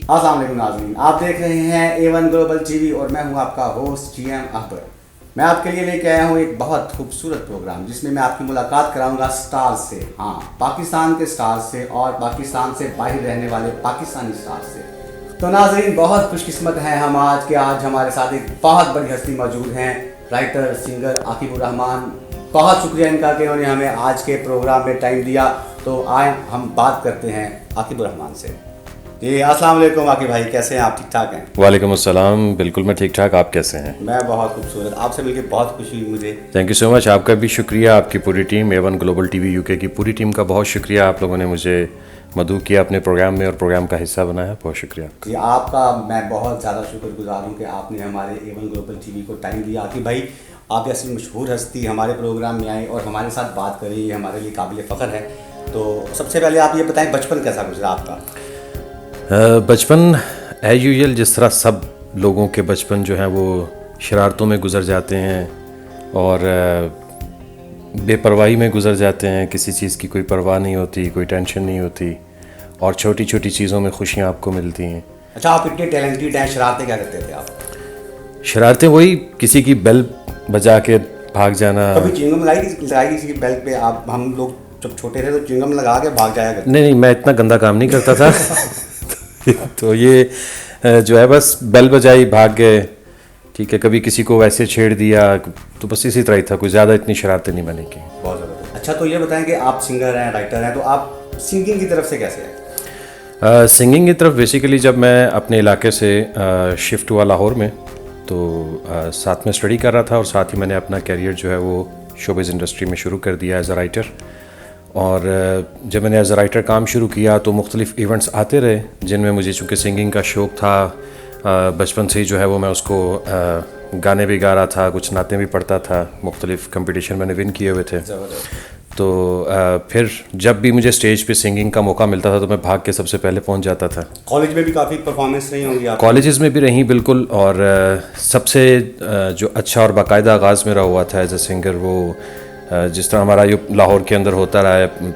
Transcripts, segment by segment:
अस्सलाम वालेकुम नाज़रीन, आप देख रहे हैं A1 ग्लोबल टीवी और मैं हूं आपका होस्ट GM अकबर। मैं आपके लिए लेके आया हूं एक बहुत खूबसूरत प्रोग्राम जिसमें मैं आपकी मुलाकात कराऊंगा स्टार से, हाँ, पाकिस्तान के स्टार से और पाकिस्तान से बाहर रहने वाले पाकिस्तानी स्टार से। तो नाज़रीन, बहुत खुशकिस्मत हैं हम आज हमारे साथ एक बहुत बड़ी हस्ती मौजूद हैं, राइटर सिंगर आकिबुर रहमान। बहुत शुक्रिया इनका कि उन्होंने हमें आज के प्रोग्राम में टाइम दिया। तो आए हम बात करते हैं आकिबुर रहमान से। जी अस्सलाम वालेकुम आकिब भाई, कैसे हैं आप? ठीक ठाक हैं? वालेकुम अस्सलाम, बिल्कुल मैं ठीक ठाक। आप कैसे हैं? मैं बहुत खूबसूरत, आपसे मिलकर बहुत खुशी हुई मुझे। Thank you so much. आपका भी शुक्रिया, आपकी पूरी team A1 global TV UK की पूरी टीम का बहुत शुक्रिया। आप लोगों ने मुझे मदऊ किया अपने प्रोग्राम में और प्रोग्राम का हिस्सा बनाया, बहुत शुक्रिया। जी आपका मैं बहुत ज़्यादा शुक्रगुजार हूँ कि आपने हमारे A1 ग्लोबल टीवी को टाइम दिया। आकिब भाई, आप ऐसी मशहूर हस्ती हमारे प्रोग्राम में आए और हमारे साथ बात करें, ये हमारे लिए काबिल फ़ख्र है। तो सबसे पहले आप ये बताएं, बचपन कैसा गुजरा आपका? बचपन एज यूजुअल जिस तरह सब लोगों के बचपन जो हैं वो शरारतों में गुजर जाते हैं और बेपरवाही में गुजर जाते हैं। किसी चीज़ की कोई परवाह नहीं होती, कोई टेंशन नहीं होती और छोटी छोटी चीज़ों में खुशियाँ आपको मिलती हैं। अच्छा, आप इतने टैलेंटेड हैं, शरारतें क्या करते थे आप? शरारतें वही किसी की बेल बजा के भाग जाना। कभी च्युइंगम लगाई किसी की बेल्ट पे? आप हम लोग जब छोटे थे तो च्युइंगम लगा के भाग जाया करते। नहीं, मैं इतना गंदा काम नहीं करता था तो ये जो है बस बेल बजाई भाग गए, ठीक है। कभी किसी को वैसे छेड़ दिया, तो बस इसी तरह ही था, कोई ज़्यादा इतनी शरारतें नहीं मैंने की। बहुत ज़्यादा। अच्छा, तो ये बताएं कि आप सिंगर हैं, राइटर हैं, तो आप सिंगिंग की तरफ से कैसे हैं? सिंगिंग की तरफ बेसिकली जब मैं अपने इलाके से शिफ्ट हुआ लाहौर में, तो साथ में स्टडी कर रहा था और साथ ही मैंने अपना कैरियर जो है वो शोबिज़ इंडस्ट्री में शुरू कर दिया एज अ राइटर। और जब मैंने एज अ राइटर काम शुरू किया तो मुख्तलिफ़ इवेंट्स आते रहे जिनमें मुझे चूँकि सिंगिंग का शौक़ था, बचपन से ही जो है वो मैं उसको गाने भी गा रहा था, कुछ नाते भी पढ़ता था, मुख्तलिफ़ कंपटीशन मैंने विन किए हुए थे। तो फिर जब भी मुझे स्टेज पे सिंगिंग का मौका मिलता था तो मैं भाग के सबसे पहले पहुंच जाता था। कॉलेज में भी काफ़ी परफॉर्मेंस रही होंगी आप? कॉलेजेस में भी रही बिल्कुल, और सबसे जो अच्छा और बाकायदा आगाज़ मेरा हुआ था एज अ सिंगर, वो जिस तरह हमारा ये लाहौर के अंदर होता रहा है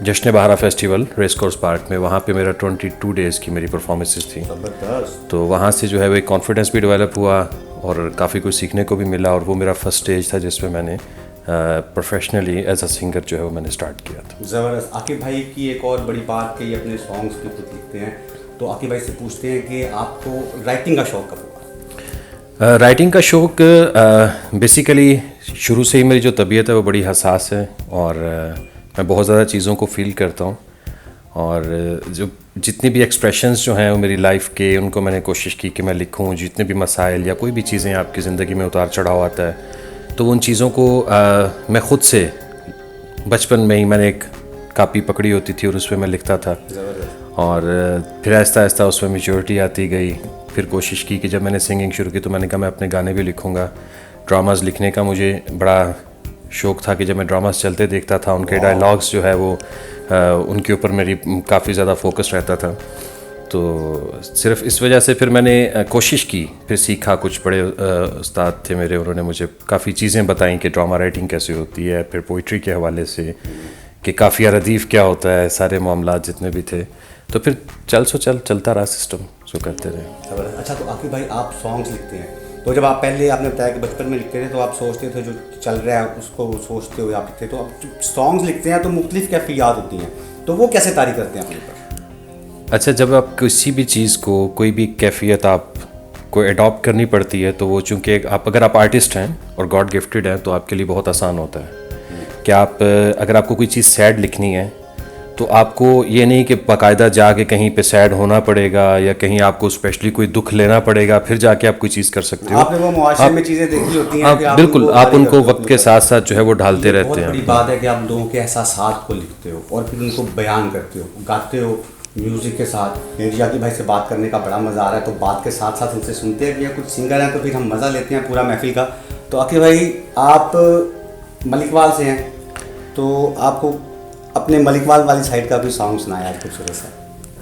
जश्न बहारा फेस्टिवल रेस कोर्स पार्क में, वहाँ पे मेरा 22 डेज़ की मेरी परफॉर्मेंसेस थी। तो वहाँ से जो है वो एक कॉन्फिडेंस भी डेवलप हुआ और काफ़ी कुछ सीखने को भी मिला, और वो मेरा फर्स्ट स्टेज था जिसमें मैंने प्रोफेशनली एज अ सिंगर जो है वो मैंने स्टार्ट किया था। ज़बरदस्त। आकिब भाई की एक और बड़ी बात कि ये अपने सॉन्ग्स भी खुद लिखते हैं, तो आकिब भाई से पूछते हैं कि आपको राइटिंग का शौक़ कब हुआ? राइटिंग का शौक़ बेसिकली शुरू से ही मेरी जो तबीयत है वो बड़ी हसास है और मैं बहुत ज़्यादा चीज़ों को फील करता हूँ, और जो जितनी भी एक्सप्रेशंस जो हैं वो मेरी लाइफ के, उनको मैंने कोशिश की कि मैं लिखूँ। जितने भी मसाइल या कोई भी चीज़ें आपकी ज़िंदगी में उतार चढ़ाव आता है तो उन चीज़ों को मैं ख़ुद से बचपन में ही मैंने एक कापी पकड़ी होती थी और उस पर मैं लिखता था, और फिर आहिस्ता आहिस्ता उसमें मैच्योरिटी आती गई। फिर कोशिश की कि जब मैंने सिंगिंग शुरू की तो मैंने कहा मैं अपने गाने भी लिखूँगा। ड्रामाज़ लिखने का मुझे बड़ा शौक़ था कि जब मैं ड्रामाज़ चलते देखता था उनके डायलॉग्स जो है वो उनके ऊपर मेरी काफ़ी ज़्यादा फोकस रहता था। तो सिर्फ इस वजह से फिर मैंने कोशिश की, फिर सीखा। कुछ बड़े उस्ताद थे मेरे, उन्होंने मुझे काफ़ी चीज़ें बताई कि ड्रामा राइटिंग कैसे होती है, फिर पोइट्री के हवाले से कि काफ़िया रदीफ़ क्या होता है, सारे मामला जितने भी थे। तो फिर चलता रहा सिस्टम, जो करते रहे। अच्छा, तो आकिब भाई आप सॉन्ग्स लिखते हैं, तो जब आप पहले आपने बताया कि बचपन में लिखते थे तो आप सोचते थे जो चल रहा है उसको सोचते हुए आप लिखते, तो अब सॉन्ग्स लिखते हैं तो मुख्तलिफ कैफियत होती हैं, तो वो कैसे तारी करते हैं अपने ऊपर? अच्छा, जब आप किसी भी चीज़ को, कोई भी कैफियत आप को अडॉप्ट करनी पड़ती है तो वो चूँकि अगर आप आर्टिस्ट हैं और गॉड गिफ्टेड हैं तो आपके लिए बहुत आसान होता है कि आप अगर आपको कोई चीज़ सैड लिखनी है तो आपको ये नहीं कि बाकायदा जाके कहीं पे सैड होना पड़ेगा या कहीं आपको स्पेशली कोई दुख लेना पड़ेगा फिर जाके आप कोई चीज़ कर सकते हो। आपने वो मुआशरे में चीज़ें देखी होती हैं कि बिल्कुल, आप उनको वक्त के साथ साथ जो है वो ढालते रहते हैं। बड़ी बात है कि आप लोगों के एहसासात को लिखते हो और फिर उनको बयान करते हो, गाते हो म्यूज़िक के साथ। आकिब भाई से बात करने का बड़ा मज़ा आ रहा है, तो बात के साथ साथ उनसे सुनते हैं कि कुछ सिंगर हैं तो फिर हम मज़ा लेते हैं पूरा महफिल का। तो आकिब भाई आप मलिकवाल से हैं, तो आपको अपने मलिकवाल वाली साइड का भी सॉन्ग सुनाया है खूबसूरत सा।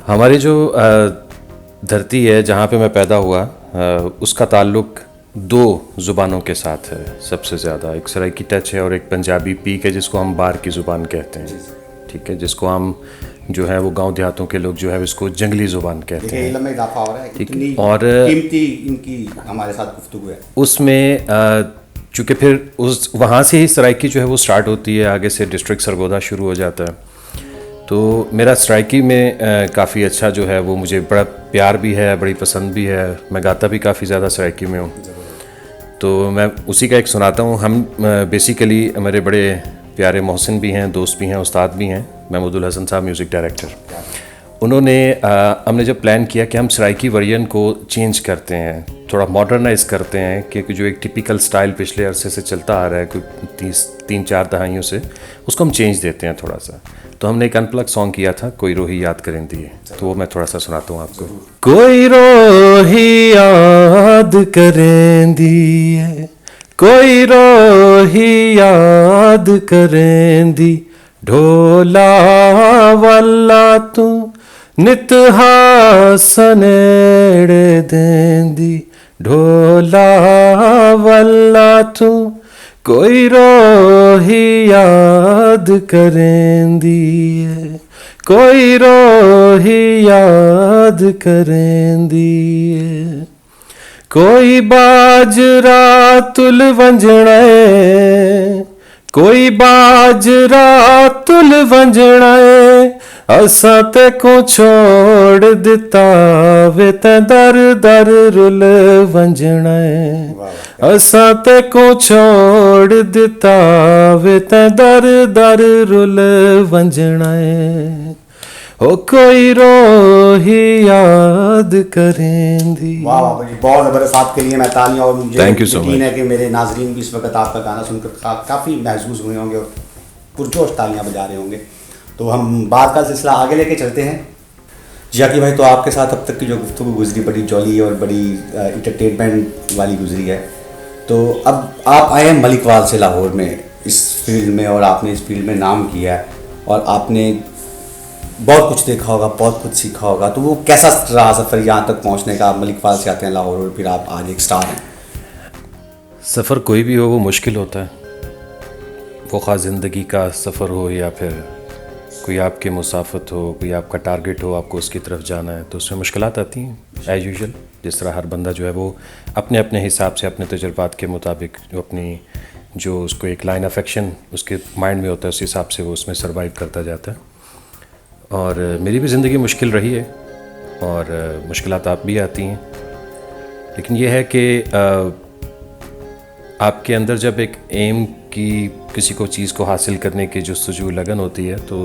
हमारी जो धरती है जहाँ पे मैं पैदा हुआ, उसका ताल्लुक़ 2 ज़ुबानों के साथ है सबसे ज़्यादा। एक सराइकी टच है और एक पंजाबी पीक है जिसको हम बार की ज़ुबान कहते हैं, ठीक है, जिसको हम जो है वो गांव देहातों के लोग जो है इसको जंगली ज़ुबान कहते देखिए हैं। इल्म में इजाफा हो रहा है, ठीक है। इतनी और कीमती इनकी हमारे साथ गुफ्तगू है। उसमें चूँकि फिर उस वहाँ से ही सराइकी जो है वो स्टार्ट होती है, आगे से डिस्ट्रिक्ट सरगोदा शुरू हो जाता है। तो मेरा सराइकी में काफ़ी अच्छा जो है वो मुझे बड़ा प्यार भी है, बड़ी पसंद भी है। मैं गाता भी काफ़ी ज़्यादा सराइकी में हूँ। तो मैं उसी का एक सुनाता हूँ। हम बेसिकली मेरे बड़े प्यारे मोहसिन भी हैं, दोस्त भी हैं, उस्ताद भी हैं, महमूदुल हसन साहब म्यूज़िक डायरेक्टर। उन्होंने हमने जब प्लान किया कि हम सराइकी वर्जन को चेंज करते हैं, थोड़ा मॉडर्नाइज करते हैं, क्योंकि जो एक टिपिकल स्टाइल पिछले अरसे से चलता आ रहा है कोई 3-4 दहाइयों से, उसको हम चेंज देते हैं थोड़ा सा। तो हमने एक अनप्लग सॉन्ग किया था, कोई रोही याद करें दिए, तो वो मैं थोड़ा सा सुनाता हूँ आपको। कोई रोही याद करें दिए, कोई रोही याद करें दी, ढोला वाला तू नित हासनेड़े देंदी, ढोला वाला तू कोई रोही याद करेंदी है, कोई रोही याद करेंदी है। कोई बाजरा तुल वंजणे, कोई बाजरा तुल वंजणे, असा ते को छोड़ दिता वे ते दर दर रुल वंजणे, असा ते को छोड़ दिता वे ते दर दर रुल वंजणे, ओ कोई रोही याद करेंदी। वाह वाह जी, बहुत ज़बरदस्त। आपके लिए मैं तालियां, और मुझे Thank you so यकीन much। है कि मेरे नाजरीन भी इस वक्त आपका गाना सुनकर काफ़ी महसूस हुए होंगे और पुरजोश तालियां बजा रहे होंगे। तो हम बात का सिलसिला आगे लेके चलते हैं। जी आकी भाई, तो आपके साथ अब तक की जो गुफ्तगू गुजरी बड़ी जॉली और बड़ी इंटरटेनमेंट वाली गुजरी है। तो अब आप आए हैं मलिकवाल से लाहौर में इस फील्ड में, और आपने इस फील्ड में नाम किया है और आपने बहुत कुछ देखा होगा, बहुत कुछ सीखा होगा। तो वो कैसा रहा सफ़र यहाँ तक पहुँचने का? आप मलिकवाल से आते हैं लाहौर और फिर आप आज एक स्टार हैं। सफ़र कोई भी हो वो मुश्किल होता है, वो ख़ास ज़िंदगी का सफ़र हो या फिर कोई आपके मुसाफत हो, कोई आपका टारगेट हो, आपको उसकी तरफ जाना है, तो उसमें मुश्किलात आती हैं एज़ यूजुअल। जिस तरह हर बंदा जो है वो अपने अपने हिसाब से, अपने तजुर्बात के मुताबिक जो अपनी जो उसको एक लाइन ऑफ एक्शन उसके माइंड में होता है, उस हिसाब से वो उसमें सर्वाइव करता जाता है। और मेरी भी ज़िंदगी मुश्किल रही है और मुश्किलात आप भी आती हैं, लेकिन ये है कि आपके अंदर जब एक एम की किसी को चीज़ को हासिल करने की जस्तजू लगन होती है, तो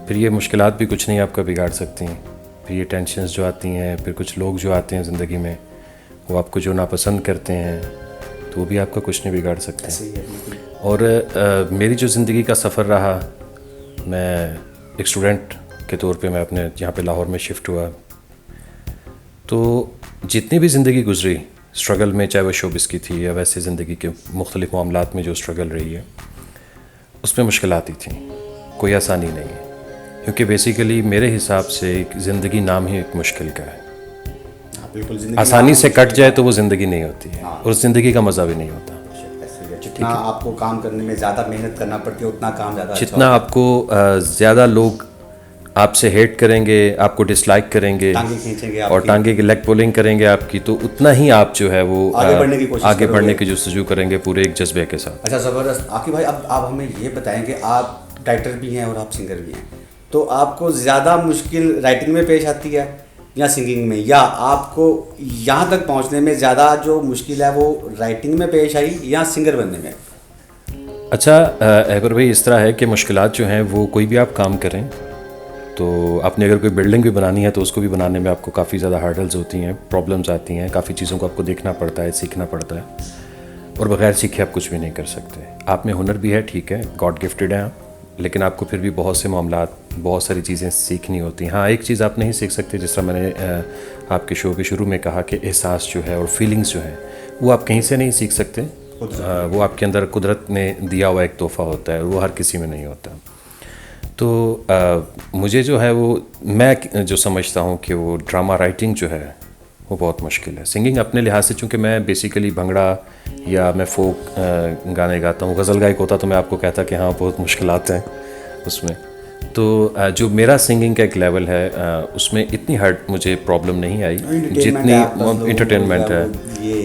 फिर ये मुश्किलात भी कुछ नहीं आपका बिगाड़ सकती हैं। फिर ये टेंशन्स जो आती हैं, फिर कुछ लोग जो आते हैं ज़िंदगी में, वो आपको जो नापसंद करते हैं, तो वो भी आपका कुछ नहीं बिगाड़ सकते। और मेरी जो ज़िंदगी का सफ़र रहा, मैं एक स्टूडेंट के तौर पे मैं अपने यहाँ पे लाहौर में शिफ्ट हुआ, तो जितनी भी ज़िंदगी गुजरी स्ट्रगल में, चाहे वो शोबिस की थी या वैसे ज़िंदगी के मुख्तलिफ़ मामलात में जो स्ट्रगल रही है, उसमें मुश्किलात ही थी, कोई आसानी नहीं है। क्योंकि बेसिकली मेरे हिसाब से ज़िंदगी नाम ही एक मुश्किल का है। बिल्कुल, आसानी से कट जाए तो वो ज़िंदगी नहीं होती है, और उस ज़िंदगी का मज़ा भी नहीं होता। जितना आपको काम करने में ज़्यादा मेहनत करना पड़ती है, उतना काम ज़्यादा जितना आपको ज़्यादा लोग आपसे हेट करेंगे, आपको डिसलाइक करेंगे, टांगे खींचेंगे और टांगे की लेग पुलिंग करेंगे आपकी, तो उतना ही आप जो है वो आगे बढ़ने की जस्तजू करेंगे पूरे एक जज्बे के साथ। अच्छा, ज़बरदस्त। आकी भाई, अब आप हमें ये बताएं कि आप डायरेक्टर भी हैं और आप सिंगर भी हैं, तो आपको ज़्यादा मुश्किल राइटिंग में पेश आती है या सिंगिंग में, या आपको यहाँ तक पहुँचने में ज़्यादा जो मुश्किल है वो राइटिंग में पेश आई या सिंगर बनने में? अच्छा, अगर भाई इस तरह है कि मुश्किलात जो हैं वो कोई भी आप काम करें, तो आपने अगर कोई बिल्डिंग भी बनानी है तो उसको भी बनाने में आपको काफ़ी ज़्यादा हर्डल्स होती हैं, प्रॉब्लम्स आती हैं, काफ़ी चीज़ों को आपको देखना पड़ता है, सीखना पड़ता है, और बगैर सीखे आप कुछ भी नहीं कर सकते। आप में हुनर भी है, ठीक है, गॉड गिफ्टेड है आप, लेकिन आपको फिर भी बहुत से मामलात, बहुत सारी चीज़ें सीखनी होती हैं। हाँ, एक चीज़ आप नहीं सीख सकते, जिस तरह मैंने आपके शो के शुरू में कहा कि एहसास जो है और फीलिंग्स जो है वो आप कहीं से नहीं सीख सकते, वो आपके अंदर कुदरत ने दिया हुआ एक तोहफ़ा होता है, वो हर किसी में नहीं होता। तो मुझे जो है वो, मैं जो समझता हूँ कि वो ड्रामा राइटिंग जो है वो बहुत मुश्किल है। सिंगिंग अपने लिहाज से, चूँकि मैं बेसिकली भंगड़ा या मैं फोक गाने गाता हूँ, गज़ल गायक होता तो मैं आपको कहता कि हाँ बहुत मुश्किलात हैं उसमें, तो जो मेरा सिंगिंग का एक लेवल है उसमें इतनी हार्ड मुझे प्रॉब्लम नहीं आई जितनी इंटरटेनमेंट है,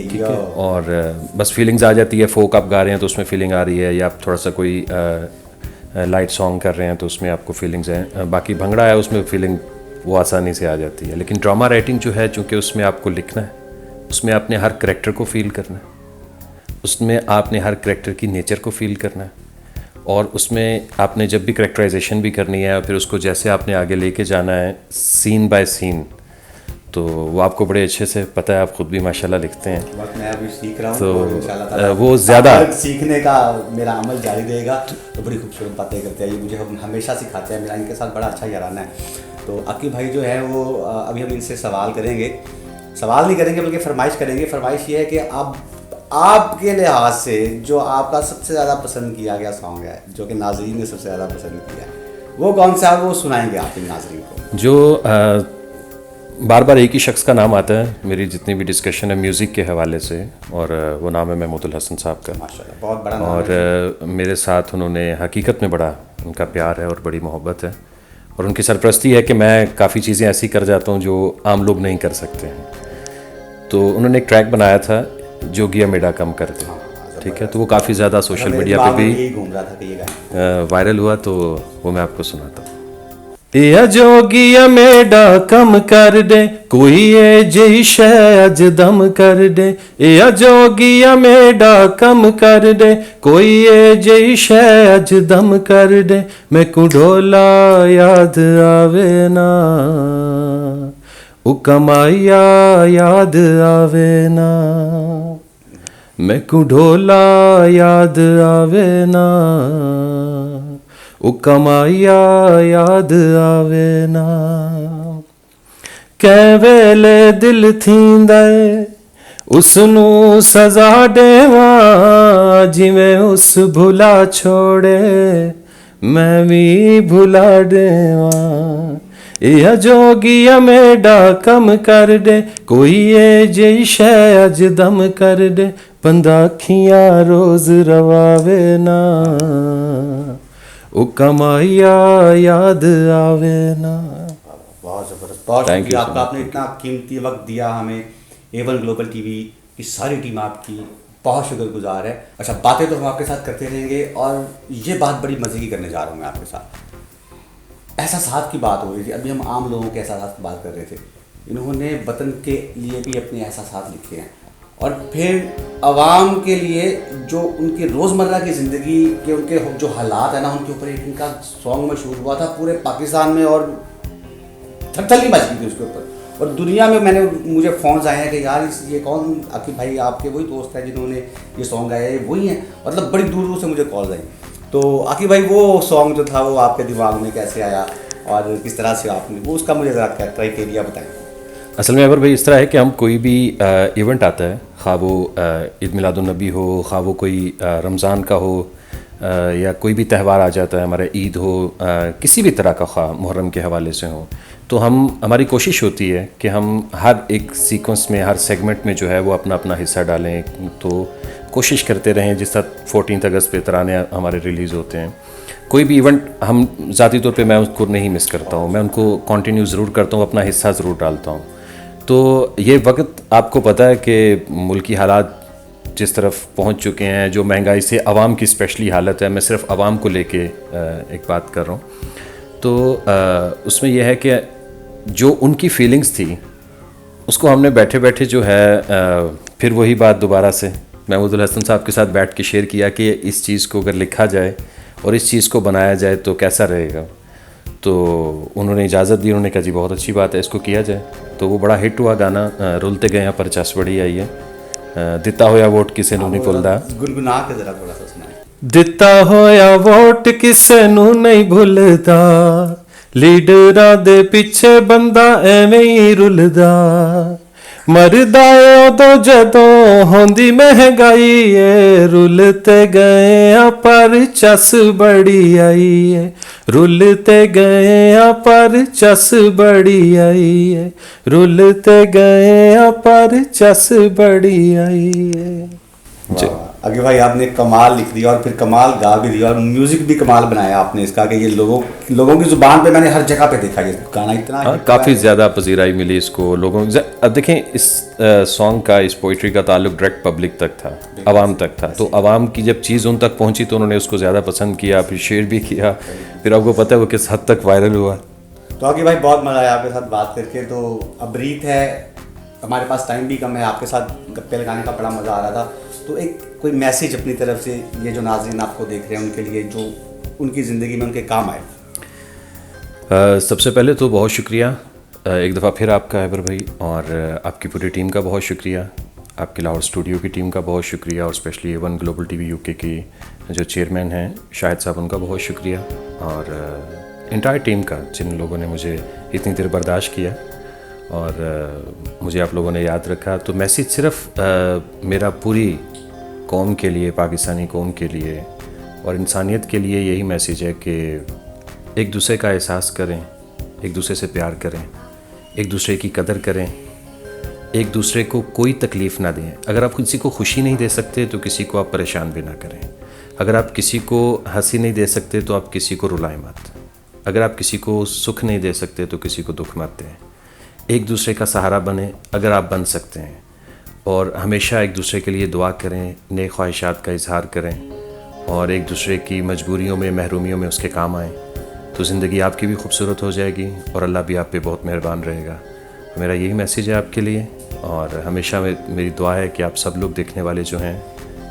ठीक है। और बस फीलिंग्स आ जाती है, फोक आप गा रहे हैं तो उसमें फीलिंग आ रही है, या आप थोड़ा सा कोई लाइट सॉन्ग कर रहे हैं तो उसमें आपको फीलिंग्स हैं, बाकी भंगड़ा है उसमें फीलिंग वो आसानी से आ जाती है। लेकिन ड्रामा राइटिंग जो है, चूँकि उसमें आपको लिखना है, उसमें आपने हर करैक्टर को फील करना है, उसमें आपने हर करैक्टर की नेचर को फील करना है, और उसमें आपने जब भी करैक्टराइजेशन भी करनी है, फिर उसको जैसे आपने आगे लेके जाना है सीन बाय सीन, तो वो आपको बड़े अच्छे से पता है। आप खुद भी माशाल्लाह लिखते हैं। बस मैं अभी सीख रहा हूँ, तो इंशाल्लाह वो ज़्यादा सीखने का मेरा अमल जारी रहेगा। तो बड़ी खूबसूरत बातें करते हैं, ये मुझे हमेशा सिखाते हैं, मेरा इनके साथ बड़ा अच्छा याराना है। तो अकीब भाई जो है वो अभी हम इनसे सवाल करेंगे, सवाल नहीं करेंगे बल्कि फरमाइश करेंगे। फरमाइश ये है कि अब आपके लिहाज से जो आपका सबसे ज़्यादा पसंद किया गया सॉन्ग है, जो कि नाज़रीन ने सबसे ज़्यादा पसंद किया है, वो कौन सा है, वो सुनाएंगे आप इन नाज़रीन को। जो बार बार एक ही शख्स का नाम आता है मेरी जितनी भी डिस्कशन है म्यूज़िक के हवाले से, और वो नाम है महमूदुल हसन साहब का। माशाल्लाह बहुत बड़ा नाम और है। मेरे साथ उन्होंने हकीकत में बड़ा उनका प्यार है और बड़ी मोहब्बत है, और उनकी सरपरस्ती है कि मैं काफ़ी चीज़ें ऐसी कर जाता हूँ जो आम लोग नहीं कर सकते हैं। तो उन्होंने एक ट्रैक बनाया था जोगिया मेडा कम कर दे, ठीक है। तो वो काफ़ी ज़्यादा सोशल मीडिया पे भी घूम रहा था कि ये वायरल हुआ, तो वो मैं आपको सुनाता हूँ। या जोगिया मेडा कम कर दे, कोई ये जई शै अज दम कर दे। या जोगिया मेडा कम कर दे, कोई ये जई शै अज दम कर दे। मैं को ढोला याद आवे ना, ओ कमाइया याद आवे ना। मैं को ढोला याद आवे ना, ओ कमाइया याद आवे ना। कै वेले दिल थींदा उसनू सजा देवा, जिवें उस भुला छोड़े मैं भी भुला देवा। या जोगिया मेडा कम कर दे, कोई ये जई शै अज दम कर दे। बंदा अखियां रोज रवावे ना, ओ कमाइया याद आवे ना। बहुत ज़बरदस्त, बहुत शुक्रिया आपका, आपने इतना कीमती वक्त दिया हमें। एवन ग्लोबल टीवी की सारी टीम आपकी बहुत शुक्रगुजार है। अच्छा, बातें तो हम आपके साथ करते रहेंगे, और ये बात बड़ी मज़े की करने जा रहा हूँ मैं आपके साथ। एहसासात की बात हो रही थी, अभी हम आम लोगों के एहसासात की बात कर रहे थे। इन्होंने वतन के लिए भी अपने एहसासात लिखे हैं, और फिर आवाम के लिए जो उनके रोज़मर्रा की ज़िंदगी के उनके जो हालात है ना, उनके ऊपर एक इनका सॉन्ग मशहूर हुआ था पूरे पाकिस्तान में, और थरथली मच गई थी उसके ऊपर। और दुनिया में मुझे फ़ोन्स आए हैं कि यार ये कौन, आकिब भाई आपके वही दोस्त हैं जिन्होंने ये सॉन्ग गाया है, वही हैं। मतलब बड़ी दूर दूर से मुझे कॉल्स आई। तो आकिब भाई वो सॉन्ग जो था वो आपके दिमाग में कैसे आया, और किस तरह से आपने वो, उसका मुझे ज़रा क्राइटेरिया बताएं। असल में अगर भाई इस तरह है कि हम कोई भी इवेंट आता है, खा वो ईद मिलादुन्नबी हो, खा वो कोई रमज़ान का हो, या कोई भी त्यौहार आ जाता है हमारा, ईद हो, किसी भी तरह का खा मुहर्रम के हवाले से हो, तो हमारी कोशिश होती है कि हम हर एक सीक्वेंस में, हर सेगमेंट में जो है वो अपना अपना हिस्सा डालें। तो कोशिश करते रहें, जिस तरह 14 अगस्त पे तराने हमारे रिलीज़ होते हैं, कोई भी इवेंट हम ज़ाती तौर पे मैं उसको नहीं मिस करता हूँ, मैं उनको कंटिन्यू ज़रूर करता हूँ, अपना हिस्सा ज़रूर डालता हूँ। तो ये वक्त आपको पता है कि मुल्की हालात जिस तरफ पहुँच चुके हैं, जो महंगाई से आवाम की स्पेशली हालत है, मैं सिर्फ आवाम को लेके एक बात कर रहा हूँ। तो उसमें यह है कि जो उनकी फीलिंग्स थी उसको हमने बैठे बैठे जो है फिर वही बात दोबारा से महमूदुल हसन साहब के साथ बैठ के शेयर किया कि इस चीज़ को अगर लिखा जाए और इस चीज़ को बनाया जाए तो कैसा रहेगा। तो उन्होंने इजाज़त दी, उन्होंने कहा जी बहुत अच्छी बात है, इसको किया जाए। तो वो बड़ा हिट हुआ गाना, रुलते गए पर चस बड़ी आई है, दिता होया वोट किसे नू नहीं भुलदा, गुनगुना के जरा थोड़ा सा सुनाएं। दिता होया वोट किसे नू नहीं भुलदा, लीडरां दे पिछे बंदा एवें ही रुलदा, मरदा उदों जदों होंदी महंगाई है, रुलते गए पर चस बड़ी आई है, रुलते गए पर चस बड़ी आई है, रुलते गए पर चस बड़ी आई है। आगे भाई आपने कमाल लिख दिया और फिर कमाल गा भी दिया और म्यूजिक भी कमाल बनाया आपने इसका कि ये लोगों की जुबान पे मैंने हर जगह पे देखा ये गाना इतना हाँ hit काफ़ी हुआ है। ज़्यादा पजीराई मिली इसको लोगों अब देखें इस सॉन्ग का इस पोइट्री का ताल्लुक डायरेक्ट पब्लिक तक था, आवाम तक था। तो आवाम की जब चीज़ उन तक पहुंची तो उन्होंने उसको ज़्यादा पसंद किया, फिर शेयर भी किया, फिर आपको पता है वो किस हद तक वायरल हुआ। तो आगे भाई बहुत मज़ा आया आपके साथ बात करके। तो अब रीत है, हमारे पास टाइम भी कम है, आपके साथ गप्पे लगाने का बड़ा मज़ा आ रहा था। तो एक कोई मैसेज अपनी तरफ से ये जो नाज़रीन आपको देख रहे हैं उनके लिए जो उनकी ज़िंदगी में उनके काम आए। सबसे पहले तो बहुत शुक्रिया एक दफ़ा फिर आपका हैबर भाई, और आपकी पूरी टीम का बहुत शुक्रिया, आपके लाहौर स्टूडियो की टीम का बहुत शुक्रिया, और specially A1 global TV UK की जो चेयरमैन हैं शाहिद साहब, उनका बहुत शुक्रिया, और इंटायर टीम का जिन लोगों ने मुझे इतनी देर बर्दाश्त किया और मुझे आप लोगों ने याद रखा। तो मैसेज सिर्फ मेरा पूरी कौम के लिए, पाकिस्तानी कौम के लिए और इंसानियत के लिए यही मैसेज है कि एक दूसरे का एहसास करें, एक दूसरे से प्यार करें, एक दूसरे की कदर करें, एक दूसरे को कोई तकलीफ़ ना दें। अगर आप किसी को खुशी नहीं दे सकते तो किसी को आप परेशान भी ना करें। अगर आप किसी को हंसी नहीं दे सकते तो आप किसी को रुलाएं मत। अगर आप किसी को सुख नहीं दे सकते तो किसी को दुख मत दें। एक दूसरे का सहारा बने अगर आप बन सकते हैं, और हमेशा एक दूसरे के लिए दुआ करें, नेक ख्वाहिशात का इजहार करें, और एक दूसरे की मजबूरियों में, महरूमियों में उसके काम आएँ, तो ज़िंदगी आपकी भी खूबसूरत हो जाएगी और अल्लाह भी आप पे बहुत मेहरबान रहेगा। मेरा यही मैसेज है आपके लिए, और हमेशा मेरी दुआ है कि आप सब लोग देखने वाले जो हैं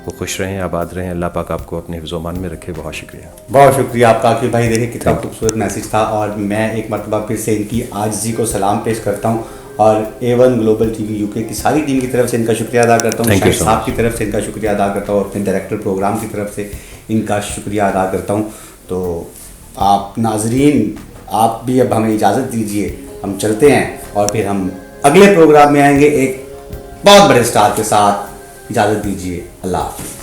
वो खुश रहें, आबाद रहें। अल्लाह पाक आपको अपने हिफ्ज़-ओ-मान में रखे। बहुत शुक्रिया। बहुत शुक्रिया आपका कि भाई देखिए कितना खूबसूरत मैसेज था, और मैं एक मरतबा फिर से इनकी आजिज़ी को सलाम पेश करता हूँ, और A1 ग्लोबल टीवी यूके की सारी टीम की तरफ से इनका शुक्रिया अदा करता हूँ, शाहिद साहब की तरफ से इनका शुक्रिया अदा करता हूँ, और अपने डायरेक्टर प्रोग्राम की तरफ से इनका शुक्रिया अदा करता हूँ। तो आप नाजरीन, आप भी अब हमें इजाज़त दीजिए, हम चलते हैं और फिर हम अगले प्रोग्राम में आएंगे एक बहुत बड़े स्टार के साथ। इजाज़त दीजिए, अल्लाह हाफ़िज़।